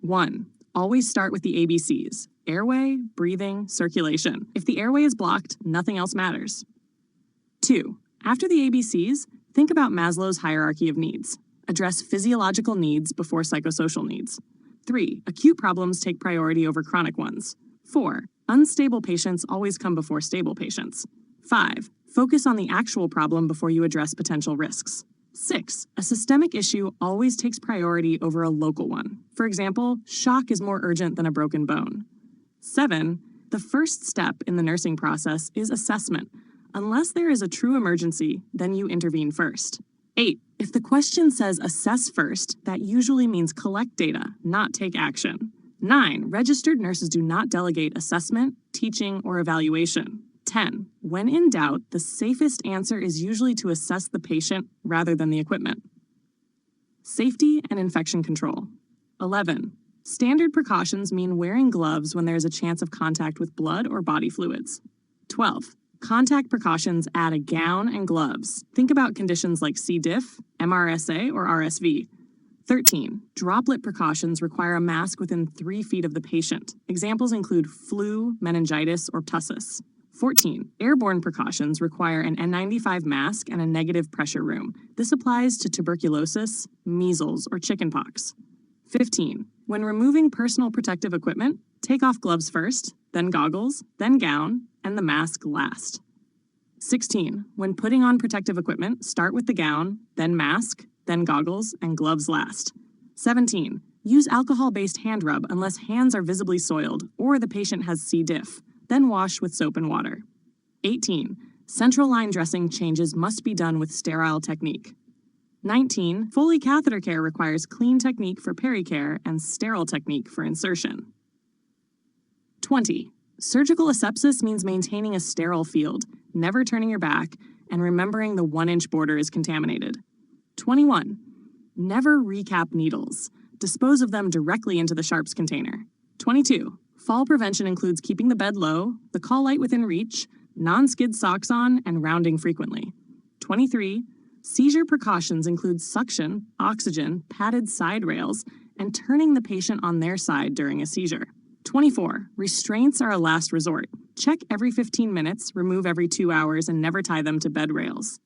1. Always start with the ABCs: airway, breathing, circulation. If the airway is blocked, nothing else matters. 2. After the ABCs, think about Maslow's hierarchy of needs. Address physiological needs before psychosocial needs. 3. Acute problems take priority over chronic ones. 4. Unstable patients always come before stable patients. 5. Focus on the actual problem before you address potential risks. 6. A systemic issue always takes priority over a local one. For example, shock is more urgent than a broken bone. 7. The first step in the nursing process is assessment. Unless there is a true emergency, then you intervene first. 8. If the question says assess first, that usually means collect data, not take action. 9. Registered nurses do not delegate assessment, teaching, or evaluation. 10. When in doubt, the safest answer is usually to assess the patient rather than the equipment. Safety and infection control. 11. Standard precautions mean wearing gloves when there is a chance of contact with blood or body fluids. 12. Contact precautions add a gown and gloves. Think about conditions like C. diff, MRSA, or RSV. 13. Droplet precautions require a mask within 3 feet of the patient. Examples include flu, meningitis, or pertussis. 14. Airborne precautions require an N95 mask and a negative pressure room. This applies to tuberculosis, measles, or chickenpox. 15. When removing personal protective equipment, take off gloves first, then goggles, then gown, and the mask last. 16. When putting on protective equipment, start with the gown, then mask, then goggles, and gloves last. 17. Use alcohol-based hand rub unless hands are visibly soiled or the patient has C. diff. Then wash with soap and water. 18. Central line dressing changes must be done with sterile technique. 19. Foley catheter care requires clean technique for pericare and sterile technique for insertion. 20. Surgical asepsis means maintaining a sterile field, never turning your back, and remembering the 1-inch border is contaminated. 21. Never recap needles. Dispose of them directly into the sharps container. 22. Fall prevention includes keeping the bed low, the call light within reach, non-skid socks on, and rounding frequently. 23. Seizure precautions include suction, oxygen, padded side rails, and turning the patient on their side during a seizure. 24. Restraints are a last resort. Check every 15 minutes, remove every 2 hours, and never tie them to bed rails.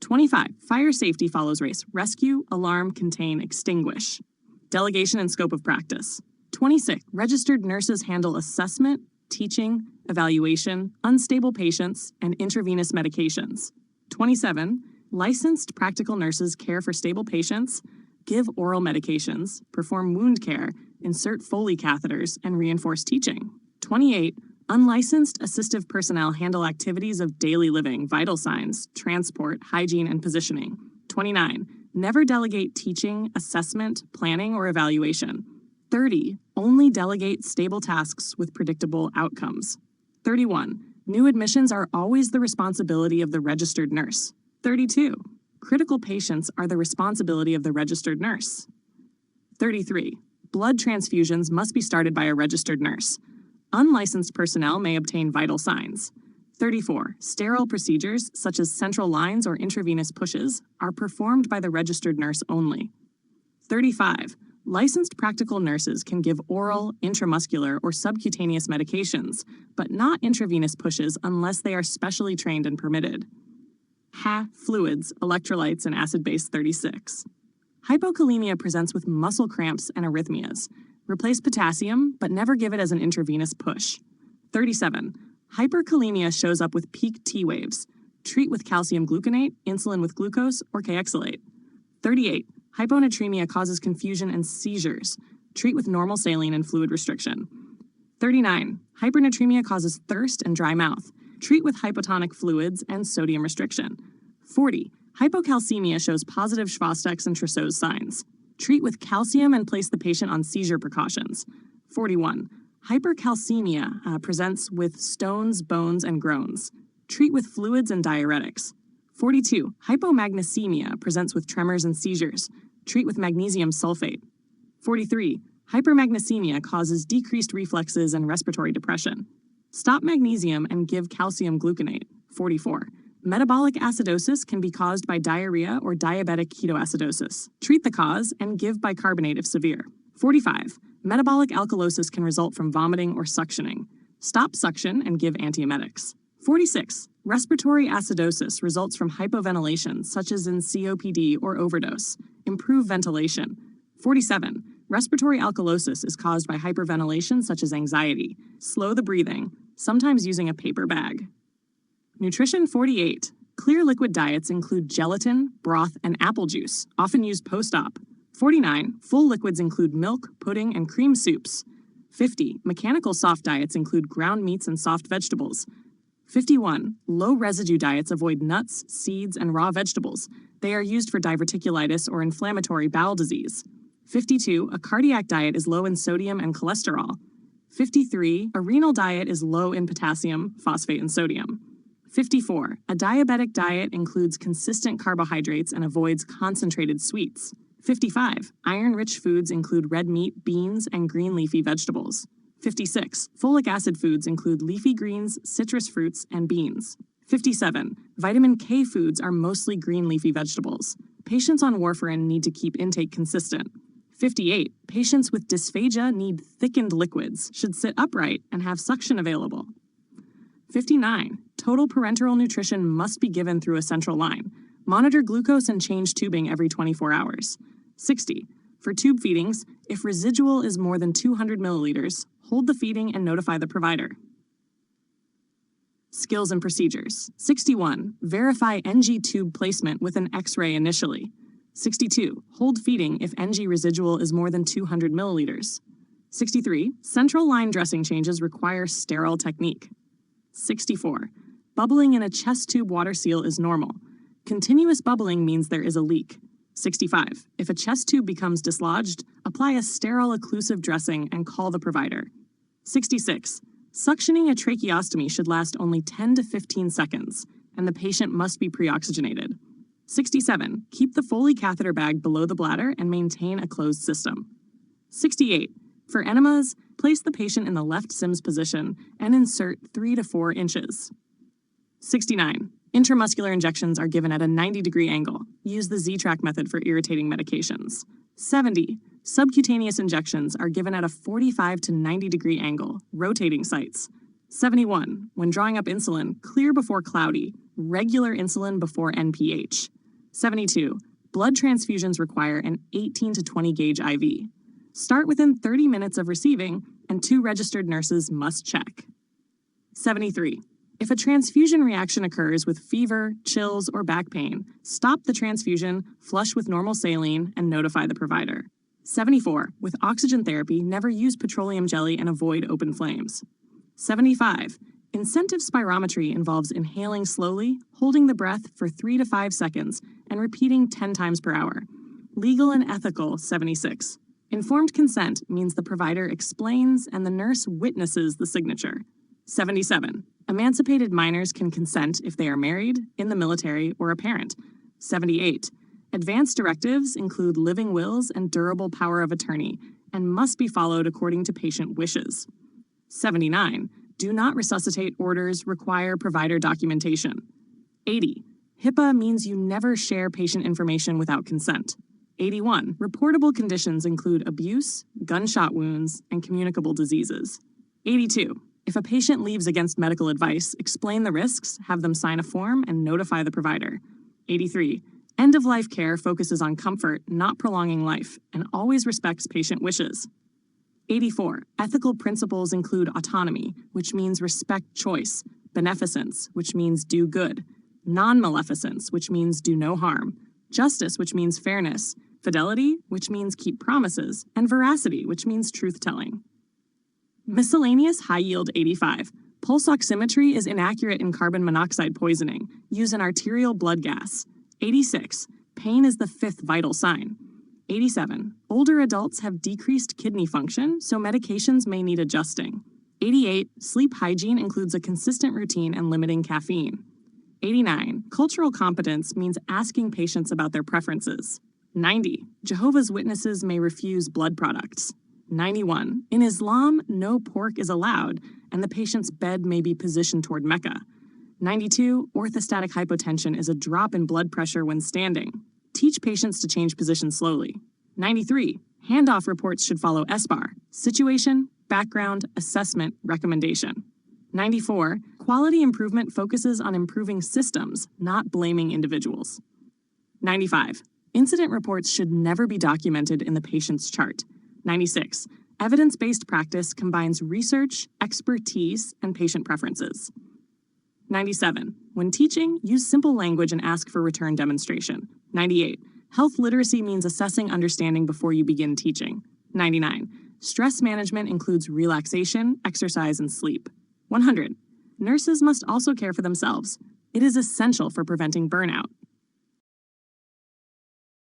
25. Fire safety follows race. Rescue, alarm, contain, extinguish. Delegation and scope of practice. 26. Registered nurses handle assessment, teaching, evaluation, unstable patients, and intravenous medications. 27. Licensed practical nurses care for stable patients, give oral medications, perform wound care, insert Foley catheters, and reinforce teaching. 28. Unlicensed assistive personnel handle activities of daily living, vital signs, transport, hygiene, and positioning. 29. Never delegate teaching, assessment, planning, or evaluation. 30. Only delegate stable tasks with predictable outcomes. 31. New admissions are always the responsibility of the registered nurse. 32. Critical patients are the responsibility of the registered nurse. 33. Blood transfusions must be started by a registered nurse. Unlicensed personnel may obtain vital signs. 34. Sterile procedures, such as central lines or intravenous pushes, are performed by the registered nurse only. 35. Licensed practical nurses can give oral, intramuscular, or subcutaneous medications, but not intravenous pushes unless they are specially trained and permitted. Fluids, electrolytes, and acid base 36. Hypokalemia presents with muscle cramps and arrhythmias. Replace potassium, but never give it as an intravenous push. 37. Hyperkalemia shows up with peak T waves. Treat with calcium gluconate, insulin with glucose, or Kayexalate. 38. Hyponatremia causes confusion and seizures. Treat with normal saline and fluid restriction. 39. Hypernatremia causes thirst and dry mouth. Treat with hypotonic fluids and sodium restriction. 40. Hypocalcemia shows positive Schwastex and Trousseau's signs. Treat with calcium and place the patient on seizure precautions. 41. Hypercalcemia presents with stones, bones, and groans. Treat with fluids and diuretics. 42. Hypomagnesemia presents with tremors and seizures. Treat with magnesium sulfate. 43. Hypermagnesemia causes decreased reflexes and respiratory depression. Stop magnesium and give calcium gluconate. 44. Metabolic acidosis can be caused by diarrhea or diabetic ketoacidosis. Treat the cause and give bicarbonate if severe. 45. Metabolic alkalosis can result from vomiting or suctioning. Stop suction and give antiemetics. 46. Respiratory acidosis results from hypoventilation, such as in COPD or overdose. Improve ventilation. 47. Respiratory alkalosis is caused by hyperventilation, such as anxiety. Slow the breathing, sometimes using a paper bag. Nutrition. 48. Clear liquid diets include gelatin, broth, and apple juice, often used post-op. 49. Full liquids include milk, pudding, and cream soups. 50. Mechanical soft diets include ground meats and soft vegetables. 51. Low residue diets avoid nuts, seeds, and raw vegetables. They are used for diverticulitis or inflammatory bowel disease. 52. A cardiac diet is low in sodium and cholesterol. 53. A renal diet is low in potassium, phosphate, and sodium. 54. A diabetic diet includes consistent carbohydrates and avoids concentrated sweets. 55. Iron-rich foods include red meat, beans, and green leafy vegetables. 56. Folic acid foods include leafy greens, citrus fruits, and beans. 57. Vitamin K foods are mostly green leafy vegetables. Patients on warfarin need to keep intake consistent. 58. Patients with dysphagia need thickened liquids, should sit upright, and have suction available. 59. Total parenteral nutrition must be given through a central line. Monitor glucose and change tubing every 24 hours. 60. For tube feedings, if residual is more than 200 milliliters, hold the feeding and notify the provider. Skills and procedures. 61. Verify NG tube placement with an X-ray initially. 62. Hold feeding if NG residual is more than 200 milliliters. 63. Central line dressing changes require sterile technique. 64. Bubbling in a chest tube water seal is normal. Continuous bubbling means there is a leak. 65. If a chest tube becomes dislodged, apply a sterile occlusive dressing and call the provider. 66. Suctioning a tracheostomy should last only 10 to 15 seconds, and the patient must be pre-oxygenated. 67. Keep the Foley catheter bag below the bladder and maintain a closed system. 68. For enemas, place the patient in the left Sims position and insert 3 to 4 inches. 69. Intramuscular injections are given at a 90-degree angle. Use the Z-track method for irritating medications. 70. Subcutaneous injections are given at a 45 to 90-degree angle, rotating sites. 71. When drawing up insulin, clear before cloudy, regular insulin before NPH. 72. Blood transfusions require an 18 to 20 gauge IV. Start within 30 minutes of receiving, and 2 registered nurses must check. 73. If a transfusion reaction occurs with fever, chills, or back pain, stop the transfusion, flush with normal saline, and notify the provider. 74. With oxygen therapy, never use petroleum jelly and avoid open flames. 75. Incentive spirometry involves inhaling slowly, holding the breath for 3 to 5 seconds, and repeating 10 times per hour. Legal and ethical. 76. Informed consent means the provider explains and the nurse witnesses the signature. 77. Emancipated minors can consent if they are married, in the military, or a parent. 78. Advanced directives include living wills and durable power of attorney, and must be followed according to patient wishes. 79. Do not resuscitate orders require provider documentation. 80. HIPAA means you never share patient information without consent. 81. Reportable conditions include abuse, gunshot wounds, and communicable diseases. 82. If a patient leaves against medical advice, explain the risks, have them sign a form, and notify the provider. 83. End-of-life care focuses on comfort, not prolonging life, and always respects patient wishes. 84. Ethical principles include autonomy, which means respect choice, beneficence, which means do good, non-maleficence, which means do no harm, justice, which means fairness, fidelity, which means keep promises, and veracity, which means truth-telling. Miscellaneous high-yield 85. Pulse oximetry is inaccurate in carbon monoxide poisoning. Use an arterial blood gas. 86. Pain is the 5th vital sign. 87. Older adults have decreased kidney function, so medications may need adjusting. 88. Sleep hygiene includes a consistent routine and limiting caffeine. 89. Cultural competence means asking patients about their preferences. 90. Jehovah's Witnesses may refuse blood products. 91. In Islam, no pork is allowed, and the patient's bed may be positioned toward Mecca. 92. Orthostatic hypotension is a drop in blood pressure when standing. Teach patients to change position slowly. 93. Handoff reports should follow SBAR, situation, background, assessment, recommendation. 94. Quality improvement focuses on improving systems, not blaming individuals. 95. Incident reports should never be documented in the patient's chart. 96. Evidence-based practice combines research, expertise, and patient preferences. 97. When teaching, use simple language and ask for return demonstration. 98. Health literacy means assessing understanding before you begin teaching. 99. Stress management includes relaxation, exercise, and sleep. 100. Nurses must also care for themselves. It is essential for preventing burnout.